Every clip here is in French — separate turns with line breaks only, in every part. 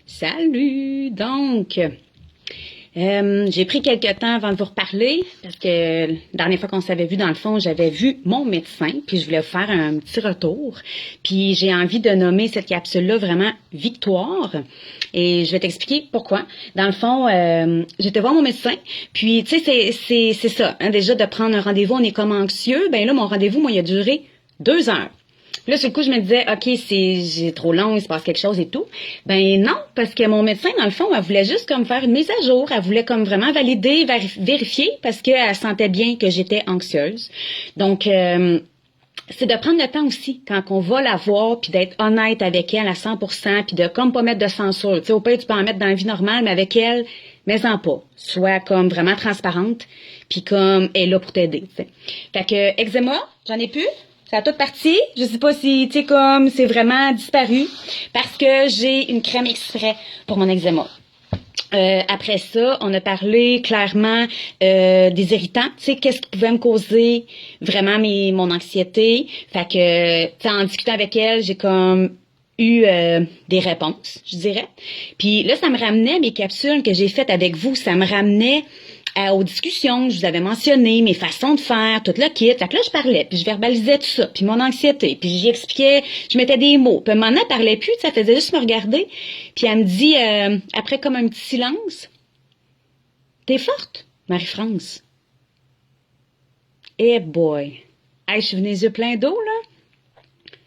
Salut! Donc, j'ai pris quelques temps avant de vous reparler parce que la dernière fois qu'on s'avait vu, dans le fond, j'avais vu mon médecin puis je voulais vous faire un petit retour. Puis j'ai envie de nommer cette capsule-là vraiment Victoire et je vais t'expliquer pourquoi. Dans le fond, j'étais voir mon médecin puis tu sais, c'est ça, hein, déjà de prendre un rendez-vous, on est comme anxieux. Ben là, mon rendez-vous, moi, il a duré 2 heures. Là, sur le coup, je me disais, OK, j'ai trop long, il se passe quelque chose et tout. Ben non, parce que mon médecin, dans le fond, elle voulait juste comme faire une mise à jour. Elle voulait comme vraiment valider, vérifier, parce qu'elle sentait bien que j'étais anxieuse. Donc, c'est de prendre le temps aussi, quand on va la voir, puis d'être honnête avec elle à 100%, puis de comme pas mettre de censure. Tu sais, au pire, tu peux en mettre dans la vie normale, mais avec elle, mets-en pas. Sois comme vraiment transparente, puis comme elle est là pour t'aider, tu sais. Fait que, eczéma, j'en ai plus. Ça a toute partie. Je sais pas si, tu sais, comme c'est vraiment disparu parce que j'ai une crème exprès pour mon eczéma. Après ça, on a parlé clairement des irritants. Tu sais, qu'est-ce qui pouvait me causer vraiment mon anxiété. Fait que, tu sais, en discutant avec elle, j'ai comme eu des réponses, je dirais. Puis là, ça me ramenait mes capsules que j'ai faites avec vous. Ça me ramenait aux discussions que je vous avais mentionnées, mes façons de faire, tout le kit. Fait que là, je parlais, puis je verbalisais tout ça, puis mon anxiété, puis j'y expliquais, je mettais des mots. Puis maintenant, elle parlait plus, ça faisait juste me regarder. Puis elle me dit, après comme un petit silence, « T'es forte, Marie-France. » Eh boy! Hey, je suis venue les yeux pleins d'eau, là.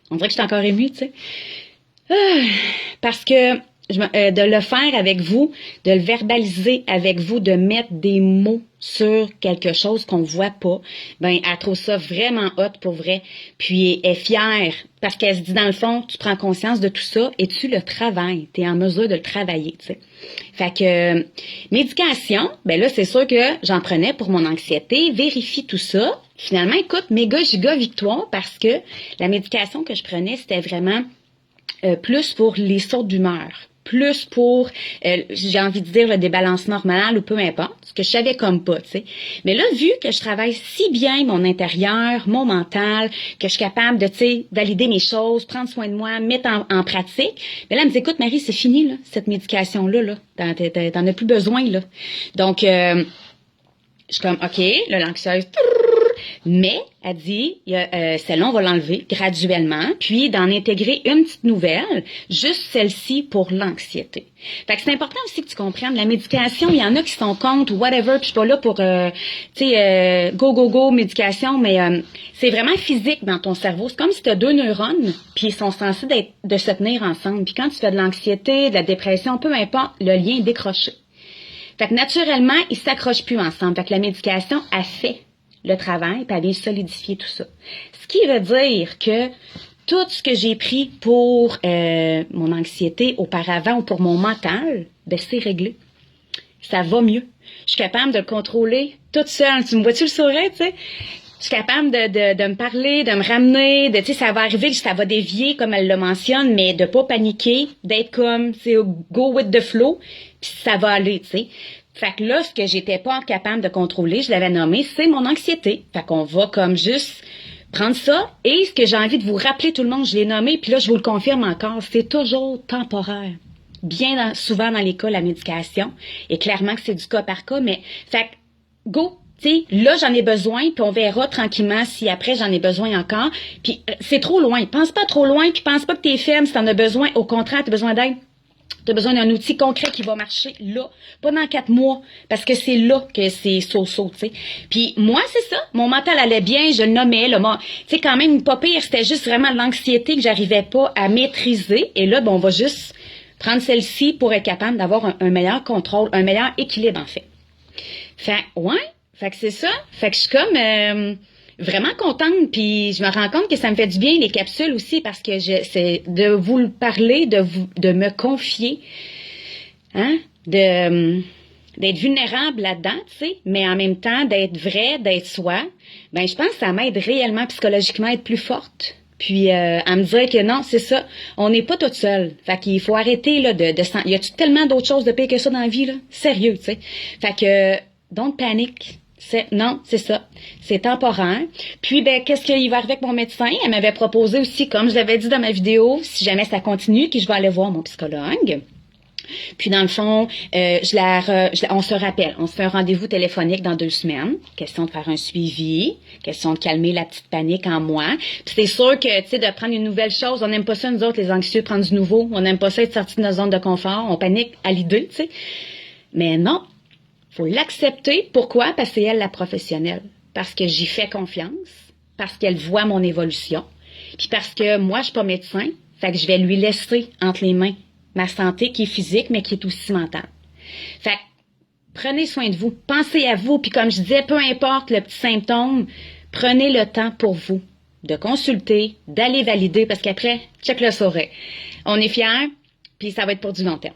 On dirait que je suis encore émue, tu sais. Parce que de le faire avec vous, de le verbaliser avec vous, de mettre des mots sur quelque chose qu'on voit pas, ben elle trouve ça vraiment hot pour vrai. Puis elle est fière parce qu'elle se dit dans le fond, tu prends conscience de tout ça et tu le travailles, tu es en mesure de le travailler, tu sais. Fait que médication, ben là c'est sûr que j'en prenais pour mon anxiété, vérifie tout ça. Finalement, écoute, méga giga victoire parce que la médication que je prenais, c'était vraiment plus pour les sautes d'humeur, plus pour, j'ai envie de dire, le débalancement hormonal ou peu importe, ce que je savais comme pas, tu sais. Mais là, vu que je travaille si bien mon intérieur, mon mental, que je suis capable de, tu sais, valider mes choses, prendre soin de moi, mettre en pratique, mais là, elle me dit, écoute, Marie, c'est fini, là, cette médication-là, là. T'en as plus besoin, là. Donc, je suis comme, OK, là, l'anxieuse, mais, elle dit, celle-là, on va l'enlever graduellement, puis d'en intégrer une petite nouvelle, juste celle-ci pour l'anxiété. Fait que c'est important aussi que tu comprennes, la médication, il y en a qui sont contre, whatever, puis je suis pas là pour, go, médication, mais c'est vraiment physique dans ton cerveau. C'est comme si tu as 2 neurones, puis ils sont censés de se tenir ensemble. Puis quand tu fais de l'anxiété, de la dépression, peu importe, le lien est décroché. Fait que naturellement, ils s'accrochent plus ensemble. Fait que la médication a fait le travail, puis elle vient solidifier tout ça. Ce qui veut dire que tout ce que j'ai pris pour mon anxiété auparavant ou pour mon mental, ben c'est réglé. Ça va mieux. Je suis capable de le contrôler toute seule. Tu me vois-tu le sourire, tu sais? Je suis capable de me parler, de me ramener, tu sais, ça va arriver, ça va dévier, comme elle le mentionne, mais de pas paniquer, d'être comme, tu sais, go with the flow, puis ça va aller, tu sais. Fait que là, ce que j'étais pas capable de contrôler, je l'avais nommé, c'est mon anxiété. Fait qu'on va comme juste prendre ça. Et ce que j'ai envie de vous rappeler, tout le monde, je l'ai nommé, puis là, je vous le confirme encore, c'est toujours temporaire. Bien souvent dans les cas, la médication. Et clairement que c'est du cas par cas, mais fait que, go! T'sais, là, j'en ai besoin, puis on verra tranquillement si après, j'en ai besoin encore. Puis c'est trop loin. Pense pas trop loin, puis pense pas que t'es faible si t'en as besoin. Au contraire, t'as besoin d'aide. Tu as besoin d'un outil concret qui va marcher là, pas dans 4 mois, parce que c'est là que c'est so-so, tu sais. Puis moi, c'est ça, mon mental allait bien, je le nommais, là, tu sais, quand même, pas pire, c'était juste vraiment l'anxiété que j'arrivais pas à maîtriser, et là, ben, on va juste prendre celle-ci pour être capable d'avoir un meilleur contrôle, un meilleur équilibre, en fait. Fait que c'est ça, fait que je suis comme... vraiment contente, puis je me rends compte que ça me fait du bien les capsules aussi parce que c'est de vous le parler, de me confier, hein, d'être vulnérable là-dedans, tu sais, mais en même temps d'être vrai, d'être soi. Ben je pense que ça m'aide réellement psychologiquement à être plus forte. Puis à me dire que non, c'est ça, on n'est pas toute seule. Fait qu'il faut arrêter là il y a tellement d'autres choses de pire que ça dans la vie là, sérieux, tu sais. Fait que don't panic. Non, c'est ça. C'est temporaire. Puis, ben, qu'est-ce qu'il va arriver avec mon médecin? Elle m'avait proposé aussi, comme je l'avais dit dans ma vidéo, si jamais ça continue, que je vais aller voir mon psychologue. Puis dans le fond, on se rappelle, on se fait un rendez-vous téléphonique dans 2 semaines. Question de faire un suivi, question de calmer la petite panique en moi. Puis c'est sûr que, tu sais, de prendre une nouvelle chose, on n'aime pas ça, nous autres, les anxieux, prendre du nouveau. On n'aime pas ça être sorti de notre zone de confort. On panique à l'idée, tu sais. Mais non, faut l'accepter. Pourquoi? Parce que c'est elle la professionnelle. Parce que j'y fais confiance. Parce qu'elle voit mon évolution. Puis parce que moi, je suis pas médecin. Fait que je vais lui laisser entre les mains ma santé qui est physique, mais qui est aussi mentale. Fait que prenez soin de vous. Pensez à vous. Puis comme je disais, peu importe le petit symptôme, prenez le temps pour vous de consulter, d'aller valider, parce qu'après, check le saurait. On est fiers, puis ça va être pour du long terme.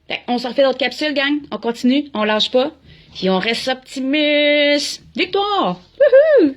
Fait on se refait d'autres capsules, gang. On continue, on lâche pas, puis on reste optimistes. Victoire! Wouhou!